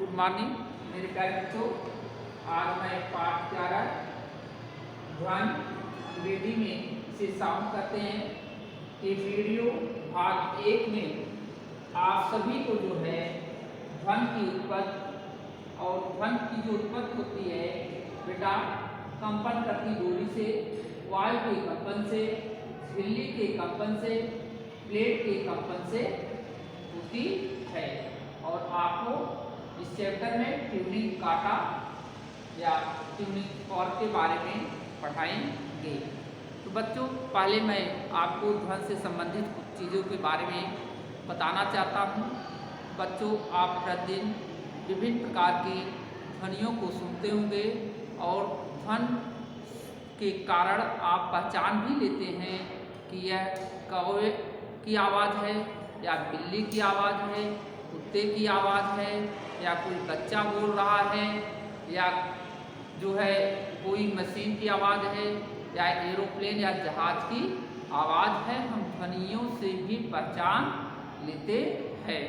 Good morning मेरे प्यारे बच्चों। आज मैं पाठ 11 ध्वन अंग्रेजी में से साउंड करते हैं कि वीडियो भाग 1 में आप सभी को जो है ध्वन की उत्पत्ति और ध्वन की जो उत्पत्ति होती है बेटा कंपन करती डोरी से, वायु के कंपन से, झिल्ली के कंपन से, प्लेट के कंपन से होती है। और आपको इस चैप्टर में ट्यूनिंग काटा या ट्यूनिंग फॉर्क के बारे में पढ़ाएंगे। तो बच्चों पहले मैं आपको ध्वन से संबंधित कुछ चीज़ों के बारे में बताना चाहता हूँ। बच्चों आप प्रतिदिन विभिन्न प्रकार की ध्वनियों को सुनते होंगे और ध्वन के कारण आप पहचान भी लेते हैं कि यह कौवे की आवाज़ है या बिल्ली की आवाज़ है, कुत्ते की आवाज़ है या कोई बच्चा बोल रहा है या जो है कोई मशीन की आवाज़ है या एरोप्लेन या जहाज़ की आवाज़ है। हम ध्वनियों से भी पहचान लेते हैं।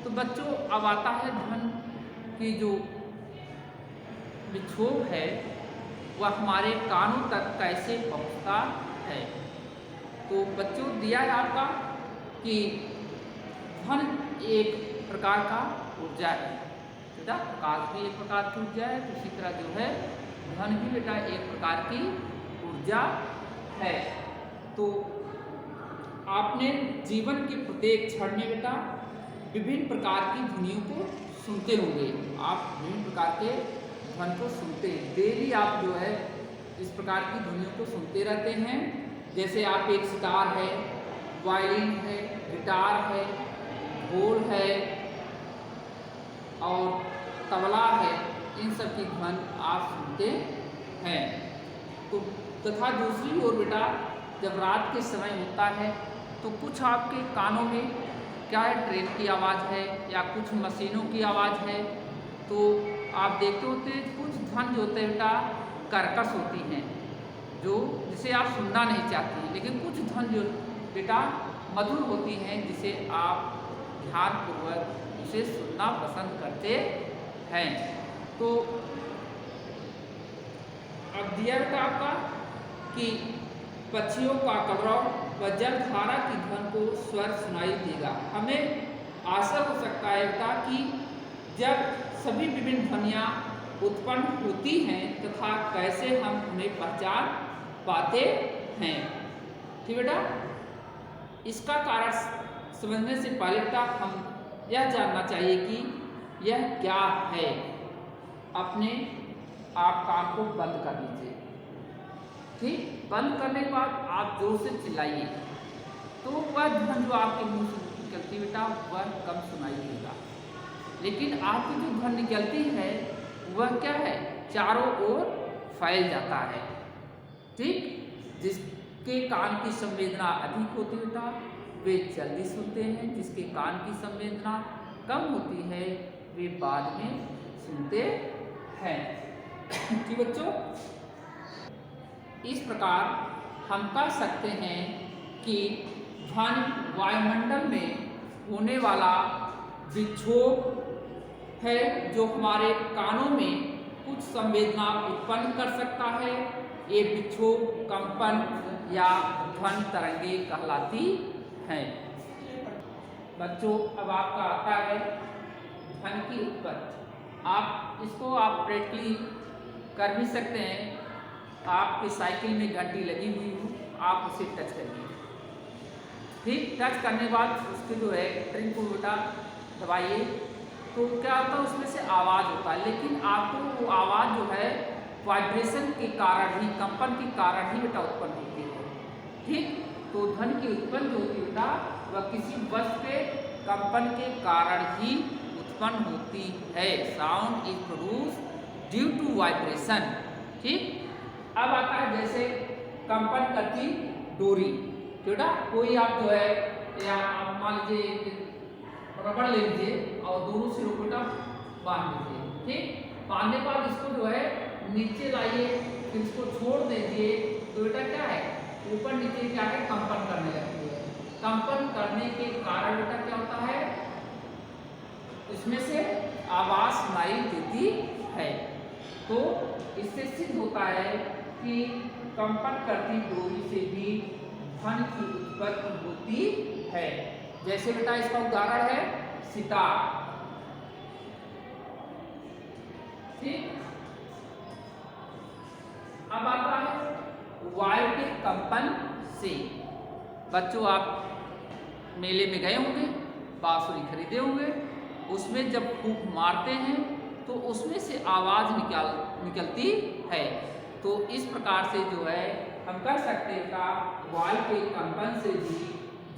तो बच्चों अब आता है ध्वन की जो विक्षोभ है वह हमारे कानों तक कैसे पहुँचता है। तो बच्चों दिया है आपका कि ध्वन एक प्रकार का ऊर्जा है बेटा, प्रकाश भी एक प्रकार की ऊर्जा है, तो इसी तरह जो है ध्वन भी बेटा एक प्रकार की ऊर्जा है। तो आपने जीवन के प्रत्येक क्षण में बेटा विभिन्न प्रकार की ध्वनियों को सुनते होंगे। आप विभिन्न प्रकार के ध्वन को सुनते हैं, डेली आप जो है इस प्रकार की ध्वनियों को सुनते रहते हैं। जैसे आप एक सितार है, वायलिन है, गिटार है, ढोल है और तबला है, इन सब की ध्वन आप सुनते हैं। तो तथा दूसरी ओर बेटा जब रात के समय होता है तो कुछ आपके कानों में क्या है, ट्रेन की आवाज़ है या कुछ मशीनों की आवाज़ है। तो आप देखते होते कुछ ध्वन जो होते हैं बेटा कर्कश होती हैं, जो जिसे आप सुनना नहीं चाहते हैं, लेकिन कुछ ध्वन जो बेटा मधुर होती हैं जिसे आप ध्यानपूर्वक उसे सुनना पसंद करते हैं। तो अब दिया बेटा आपका कि पक्षियों का कलरव व जलधारा की ध्वन को स्वर सुनाई देगा। हमें आशा हो सकता है बेटा कि जब सभी विभिन्न ध्वनियाँ उत्पन्न होती हैं तथा कैसे हम उन्हें पहचान पाते हैं। ठीक बेटा, इसका कारण समझने से पहले बेटा हम यह जानना चाहिए कि यह क्या है। अपने आप कान को बंद कर लीजिए। ठीक, बंद करने के बाद आप जोर से चिल्लाइए तो वह ध्वन जो आपके मुंह से निकलती है बेटा वह कम सुनाई देगा, लेकिन आपकी जो ध्वन निकलती है वह क्या है, चारों ओर फैल जाता है। ठीक, जिसके कान की संवेदना अधिक होती है बेटा वे जल्दी सुनते हैं, जिसके कान की संवेदना कम होती है वे बाद में सुनते हैं। कि बच्चों इस प्रकार हम कह सकते हैं कि ध्वनि वायुमंडल में होने वाला विक्षोभ है जो हमारे कानों में कुछ संवेदना उत्पन्न कर सकता है। ये विक्षोभ कंपन या ध्वन तरंगे कहलाती हैं। बच्चों अब आपका आता है ध्वन की उत्पत्ति। आप इसको आप प्रैक्टिकली कर भी सकते हैं। आपकी साइकिल में घंटी लगी हुई हो, आप उसे टच करिए। ठीक, टच करने के बाद उसके जो है ट्रिंग को बेटा दबाइए तो क्या होता है उसमें से आवाज़ होता है, लेकिन आपको वो आवाज़ जो है वाइब्रेशन के कारण ही, कंपन के कारण ही बेटा उत्पन्न होती है। ठीक, तो ध्वनि की उत्पन्न जो होती है बेटा वह किसी वस्तु के कंपन के कारण ही उत्पन्न होती है। Sound is produce due to vibration. ठीक, अब आता है जैसे कंपन करती डोरी। बेटा कोई आप जो है या आप मान लीजिए रबड़ ले लीजिए और दोनों सिरों को बेटा बांध लीजिए। ठीक, बांधने के बाद इसको जो है नीचे लाइए, फिर इसको छोड़ दीजिए तो बेटा क्या है ऊपर नीचे क्या है कंपन करने लगती है। कंपन करने के कारण बेटा क्या होता है इसमें से आवाज़ सुनाई देती है। तो इससे सिद्ध होता है कि कंपन करती डोरी से भी ध्वनि की उत्पत्ति होती है। जैसे बेटा इसका उदाहरण है सितार। ठीक, अब आता है वायु के कंपन से। बच्चों आप मेले में गए होंगे, बांसुरी खरीदे होंगे, उसमें जब फूंक मारते हैं तो उसमें से आवाज़ निकलती है। तो इस प्रकार से जो है हम कह सकते हैं का वायु के कंपन से भी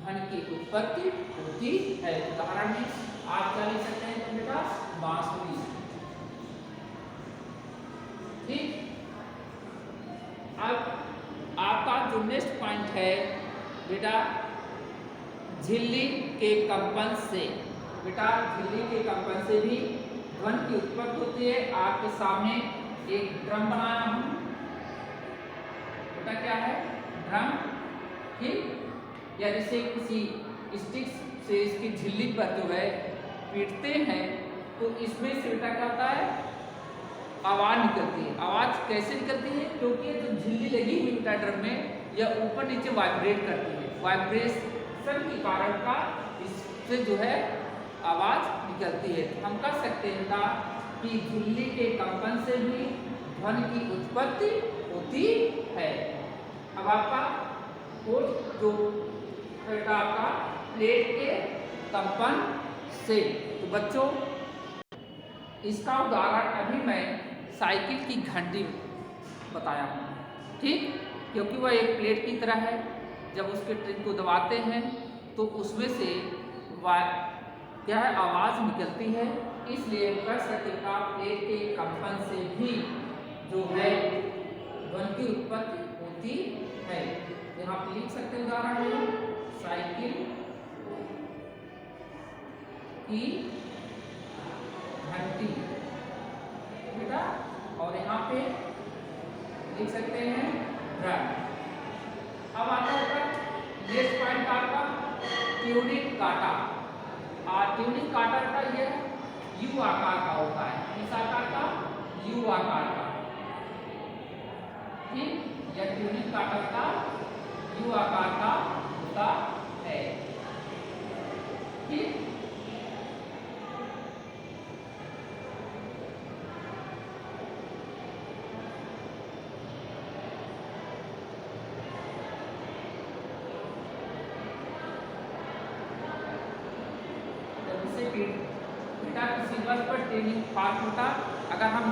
ध्वनि की उत्पत्ति होती है। उदाहरण में आप क्या लिख सकते हैं बेटा, बांसुरी। ठीक, अब आपका जो नेक्स्ट पॉइंट है बेटा, झिल्ली के कंपन से। बेटा झिल्ली के कंपन से भी ध्वनि की उत्पत्ति होती है। आपके सामने एक ड्रम बनाया हूं, बेटा क्या है, ड्रम। ठीक, या जैसे किसी स्टिक से इसकी झिल्ली पर जो है पीटते हैं तो इसमें से बेटा क्या होता है, आवाज निकलती है। आवाज कैसे निकलती है, क्योंकि जो झिल्ली लगी हुई बेटा ड्रम में यह ऊपर नीचे वाइब्रेट करती है। वाइब्रेशन के कारण का इससे जो है आवाज निकलती है। हम कह सकते हैं था कि झिल्ली के कंपन से भी ध्वनि की उत्पत्ति होती है। अब आपका जो बेटा आपका प्लेट के कंपन से। तो बच्चों इसका उदाहरण अभी मैं साइकिल की घंटी बताया हूँ। ठीक, क्योंकि वह एक प्लेट की तरह है। जब उसके ट्रिक को दबाते हैं तो उसमें से क्या है, आवाज़ निकलती है। इसलिए कर सकते हैं प्लेट के कंपन से भी जो है ध्वनि की उत्पत्ति होती है। यहाँ पे लिख सकते हैं उदाहरण में साइकिल की घंटी बेटा, और यहाँ पे लिख सकते हैं ड्रम। अब आता है नेक्स्ट पॉइंट आपका ट्यूनिंग काटा। ट्यूनिंग काटा का यह यू आकार का होता है। किस आकार का, यू आकार का। ठीक, यह ट्यूनिंग काटा का यू आकार का होता है। ठीक, बेटा किसी वस्तु पर ट्यूनिंग फाल्ट होता, अगर हम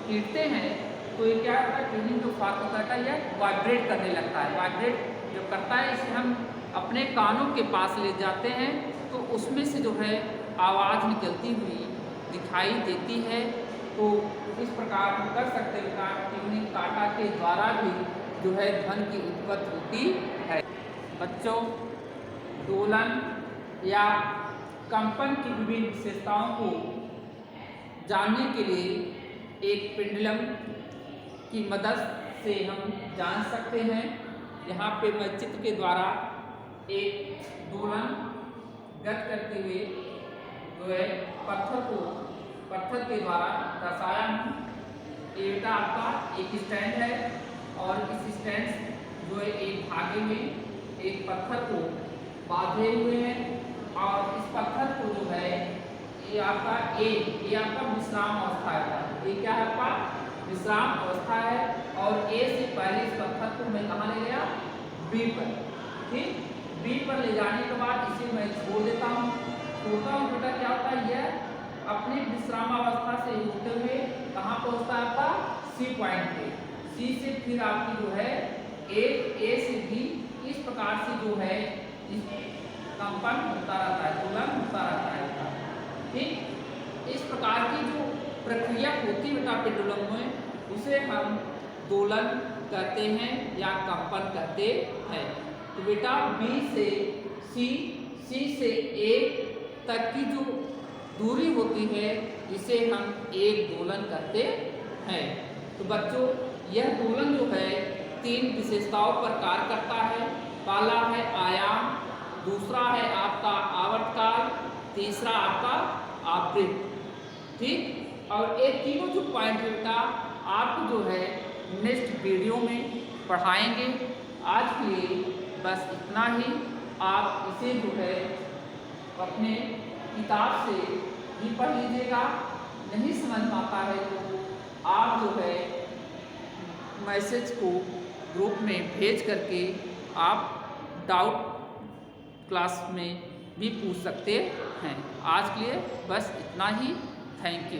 पीटते हैं तो ये क्या होता है, ट्यूनिंग जो फाल्ट होता है यह वाइब्रेट करने लगता है। वाइब्रेट जो करता है इसे हम अपने कानों के पास ले जाते हैं तो उसमें से जो है आवाज़ निकलती हुई दिखाई देती है। तो इस प्रकार हम कर सकते हैं ट्यूनिंग काटा के द्वारा भी जो है ध्वनि की उत्पत्ति होती है। बच्चों दोलन या कंपन की विभिन्न विशेषताओं को जानने के लिए एक पेंडुलम की मदद से हम जान सकते हैं। यहाँ पे मैं चित्र के द्वारा एक दोलन गत करते हुए जो है पत्थर के द्वारा दर्शाया हूँ। ये आपका एक स्टैंड है और इस स्टैंड जो है एक धागे में एक पत्थर को बांधे हुए हैं और इस पत्थर को जो है ये आपका ये आपका विश्राम अवस्था है। ये क्या है आपका विश्राम अवस्था है और ए से पहले इस पत्थर को मैं कहाँ ले गया, बी पर। ठीक, बी पर ले जाने के बाद इसे मैं छोड़ देता हूँ। छोड़ता हूँ बेटा क्या होता है, यह अपने विश्राम अवस्था से होते हुए कहाँ पहुँचता है आपका सी पॉइंट पे। सी से फिर आपकी जो है ए से भी इस प्रकार से जो है कंपन होता रहता है, दोलन होता रहता है। ठीक, इस प्रकार की जो प्रक्रिया होती है बेटा पेंडुलम में उसे हम दोलन कहते हैं या कंपन कहते हैं। तो बेटा बी से सी, सी से ए तक की जो दूरी होती है इसे हम एक दोलन कहते हैं। तो बच्चों यह दोलन जो है तीन विशेषताओं पर कार्य करता है। पहला है आयाम, दूसरा है आपका आवर्तकाल, तीसरा आपका आवृत्ति। ठीक। और ये तीनों जो पॉइंट है बेटा आपको जो है नेक्स्ट वीडियो में पढ़ाएंगे। आज के लिए बस इतना ही। आप इसे जो है अपने किताब से ही पढ़ लीजिएगा। नहीं समझ में आता है तो आप जो है मैसेज को ग्रुप में भेज करके आप डाउट क्लास में भी पूछ सकते हैं। आज के लिए बस इतना ही। Thank you.